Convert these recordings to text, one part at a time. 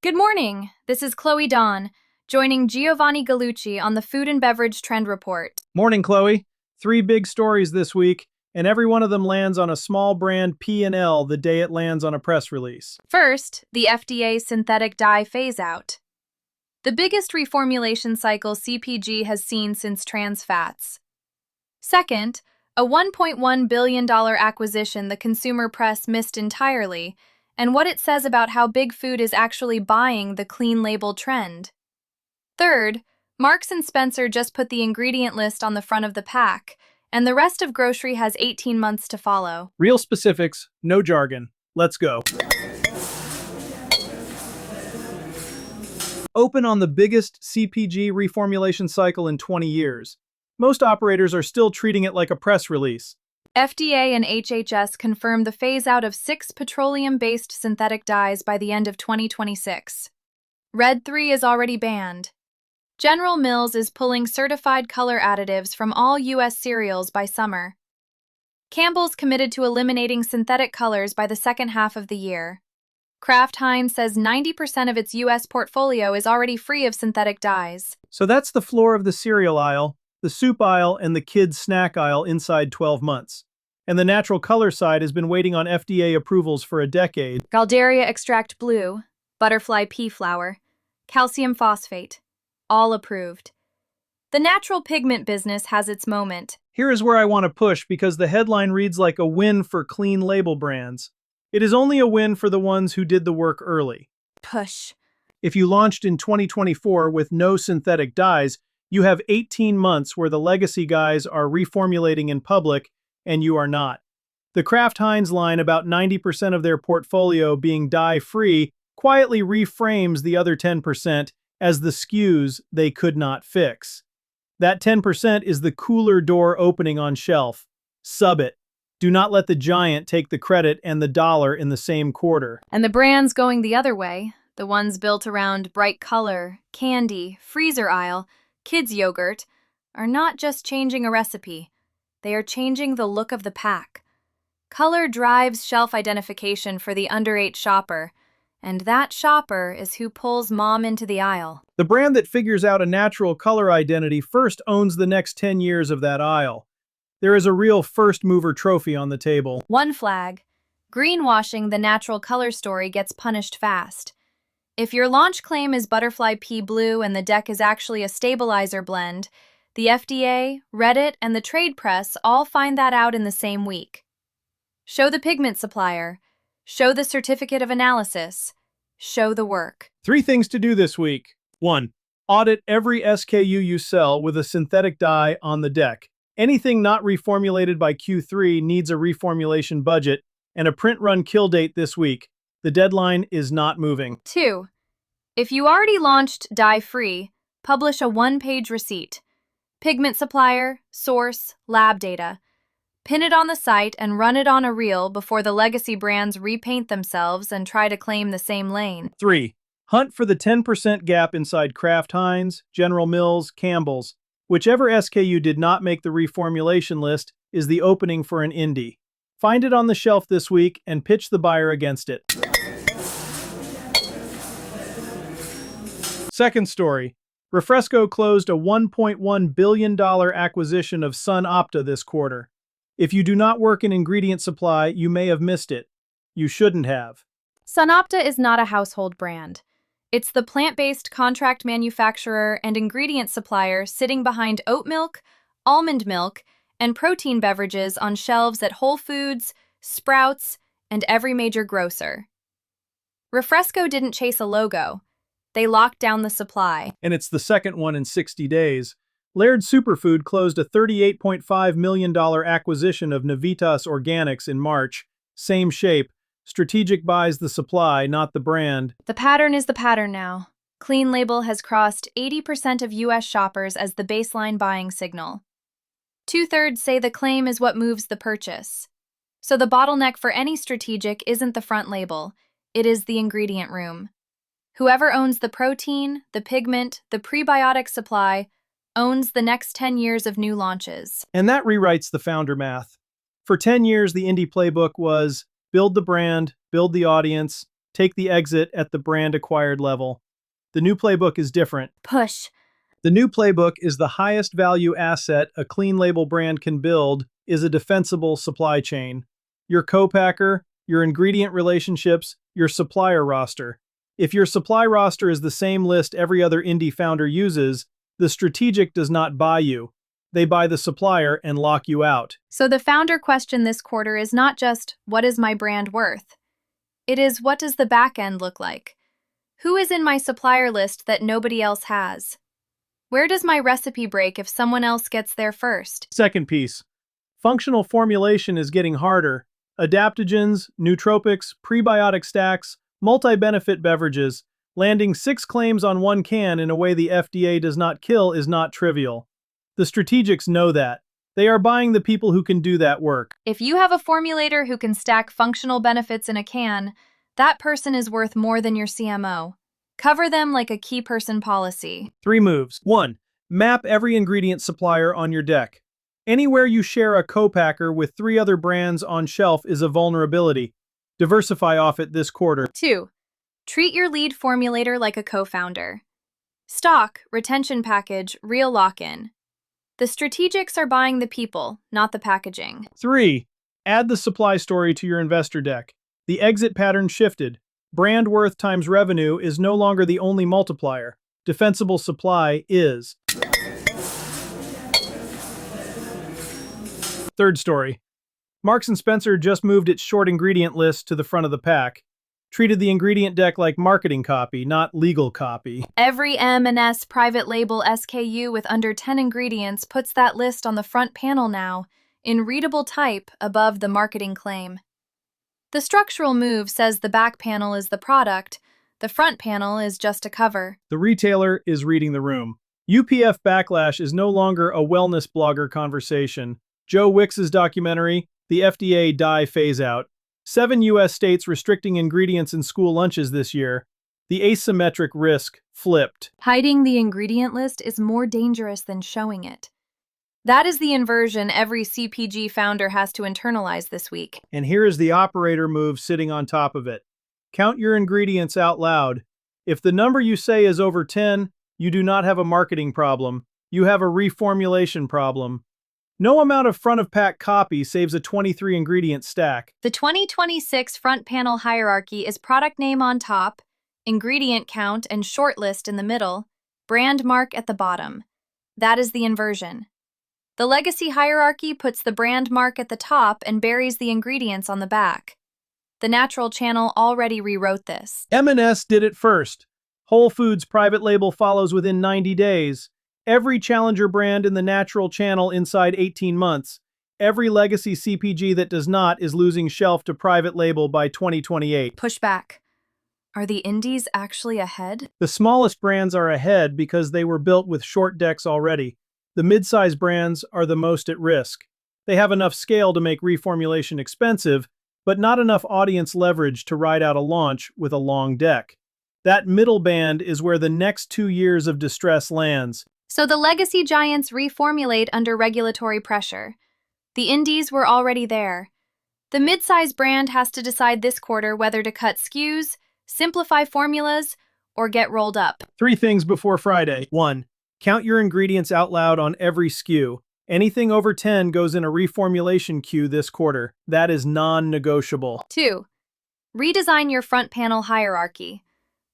Good morning. This is Chloe Dawn, joining Giovanni Gallucci on the Food and Beverage Trend Report. Morning, Chloe. Three big stories this week, and every one of them lands on a small brand P&L the day it lands on a press release. First, the FDA synthetic dye phase-out. The biggest reformulation cycle CPG has seen since trans fats. Second, a $1.1 billion acquisition the consumer press missed entirely, and what it says about how big food is actually buying the clean label trend. Third, Marks & Spencer just put the ingredient list on the front of the pack, and the rest of grocery has 18 months to follow. Real specifics, no jargon. Let's go. Open on the biggest CPG reformulation cycle in 20 years. Most operators are still treating it like a press release. FDA and HHS confirmed the phase-out of 6 petroleum-based synthetic dyes by the end of 2026. Red 3 is already banned. General Mills is pulling certified color additives from all U.S. cereals by summer. Campbell's committed to eliminating synthetic colors by the second half of the year. Kraft Heinz says 90% of its U.S. portfolio is already free of synthetic dyes. So that's the floor of the cereal aisle, the soup aisle, and the kids' snack aisle inside 12 months. And the natural color side has been waiting on FDA approvals for a decade. Galdieria extract blue, butterfly pea flour, calcium phosphate, all approved. The natural pigment business has its moment. Here is where I want to push because the headline reads like a win for clean label brands. It is only a win for the ones who did the work early. Push. If you launched in 2024 with no synthetic dyes, you have 18 months where the legacy guys are reformulating in public and you are not. The Kraft Heinz line, about 90% of their portfolio being dye-free, quietly reframes the other 10% as the SKUs they could not fix. That 10% is the cooler door opening on shelf. Sub it. Do not let the giant take the credit and the dollar in the same quarter. And the brands going the other way, the ones built around bright color, candy, freezer aisle, kids' yogurt, are not just changing a recipe. They are changing the look of the pack. Color drives shelf identification for the under-8 shopper, and that shopper is who pulls mom into the aisle. The brand that figures out a natural color identity first owns the next 10 years of that aisle. There is a real first-mover trophy on the table. One flag. Greenwashing the natural color story gets punished fast. If your launch claim is butterfly pea blue and the deck is actually a stabilizer blend, the FDA, Reddit, and the trade press all find that out in the same week. Show the pigment supplier. Show the certificate of analysis. Show the work. 3 things to do this week. 1. Audit every SKU you sell with a synthetic dye on the deck. Anything not reformulated by Q3 needs a reformulation budget and a print run kill date this week. The deadline is not moving. 2. If you already launched dye-free, publish a one-page receipt. Pigment supplier, source, lab data. Pin it on the site and run it on a reel before the legacy brands repaint themselves and try to claim the same lane. 3. Hunt for the 10% gap inside Kraft Heinz, General Mills, Campbell's. Whichever SKU did not make the reformulation list is the opening for an indie. Find it on the shelf this week and pitch the buyer against it. Second story. Refresco closed a $1.1 billion acquisition of SunOpta this quarter. If you do not work in ingredient supply, you may have missed it. You shouldn't have. SunOpta is not a household brand. It's the plant-based contract manufacturer and ingredient supplier sitting behind oat milk, almond milk, and protein beverages on shelves at Whole Foods, Sprouts, and every major grocer. Refresco didn't chase a logo. They locked down the supply. And it's the second one in 60 days. Laird Superfood closed a $38.5 million acquisition of Navitas Organics in March. Same shape. Strategic buys the supply, not the brand. The pattern is the pattern now. Clean label has crossed 80% of U.S. shoppers as the baseline buying signal. 2/3 say the claim is what moves the purchase. So the bottleneck for any strategic isn't the front label. It is the ingredient room. Whoever owns the protein, the pigment, the prebiotic supply, owns the next 10 years of new launches. And that rewrites the founder math. For 10 years, the indie playbook was build the brand, build the audience, take the exit at the brand acquired level. The new playbook is different. Push. The new playbook is the highest value asset a clean label brand can build is a defensible supply chain. Your co-packer, your ingredient relationships, your supplier roster. If your supply roster is the same list every other indie founder uses, the strategic does not buy you. They buy the supplier and lock you out. So the founder question this quarter is not just, what is my brand worth? It is, what does the back end look like? Who is in my supplier list that nobody else has? Where does my recipe break if someone else gets there first? Second piece. Functional formulation is getting harder. Adaptogens, nootropics, prebiotic stacks, multi-benefit beverages. Landing 6 claims on one can in a way the FDA does not kill is not trivial. The strategics know that. They are buying the people who can do that work. If you have a formulator who can stack functional benefits in a can, that person is worth more than your CMO. Cover them like a key person policy. 3 moves. 1. Map every ingredient supplier on your deck. Anywhere you share a co-packer with 3 other brands on shelf is a vulnerability. Diversify off it this quarter. 2. Treat your lead formulator like a co-founder. Stock, retention package, real lock-in. The strategics are buying the people, not the packaging. 3. Add the supply story to your investor deck. The exit pattern shifted. Brand worth times revenue is no longer the only multiplier. Defensible supply is. Third story. Marks & Spencer just moved its short ingredient list to the front of the pack. Treated the ingredient deck like marketing copy, not legal copy. Every M&S private label SKU with under 10 ingredients puts that list on the front panel now, in readable type above the marketing claim. The structural move says the back panel is the product, the front panel is just a cover. The retailer is reading the room. UPF backlash is no longer a wellness blogger conversation. Joe Wicks's documentary, The FDA Dye Phase-Out. 7 U.S. states restricting ingredients in school lunches this year. The asymmetric risk flipped. Hiding the ingredient list is more dangerous than showing it. That is the inversion every CPG founder has to internalize this week. And here is the operator move sitting on top of it. Count your ingredients out loud. If the number you say is over 10, you do not have a marketing problem. You have a reformulation problem. No amount of front-of-pack copy saves a 23-ingredient stack. The 2026 front panel hierarchy is product name on top, ingredient count and short list in the middle, brand mark at the bottom. That is the inversion. The legacy hierarchy puts the brand mark at the top and buries the ingredients on the back. The natural channel already rewrote this. M&S did it first. Whole Foods private label follows within 90 days. Every challenger brand in the natural channel inside 18 months. Every legacy CPG that does not is losing shelf to private label by 2028. Pushback. Are the indies actually ahead? The smallest brands are ahead because they were built with short decks already. The mid-size brands are the most at risk. They have enough scale to make reformulation expensive, but not enough audience leverage to ride out a launch with a long deck. That middle band is where the next 2 years of distress lands. So the legacy giants reformulate under regulatory pressure. The indies were already there. The mid-size brand has to decide this quarter whether to cut SKUs, simplify formulas, or get rolled up. 3 things before Friday. 1. Count your ingredients out loud on every SKU. Anything over 10 goes in a reformulation queue this quarter. That is non-negotiable. 2. Redesign your front panel hierarchy.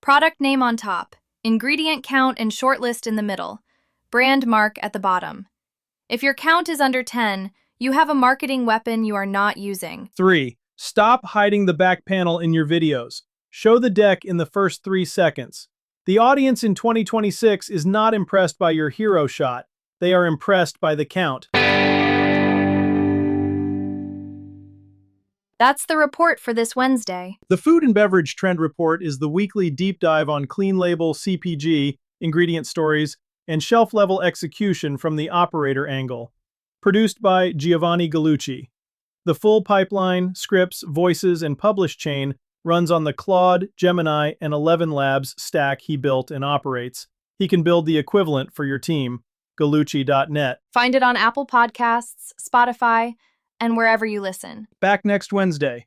Product name on top, ingredient count and short list in the middle, brand mark at the bottom. If your count is under 10, you have a marketing weapon you are not using. 3. Stop hiding the back panel in your videos. Show the deck in the first 3 seconds. The audience in 2026 is not impressed by your hero shot. They are impressed by the count. That's the report for this Wednesday. The Food and Beverage Trend Report is the weekly deep dive on clean label CPG, ingredient stories, and shelf-level execution from the operator angle. Produced by Giovanni Gallucci. The full pipeline, scripts, voices, and publish chain runs on the Claude, Gemini, and 11 Labs stack he built and operates. He can build the equivalent for your team. gallucci.net. Find it on Apple Podcasts, Spotify, and wherever you listen. Back next Wednesday.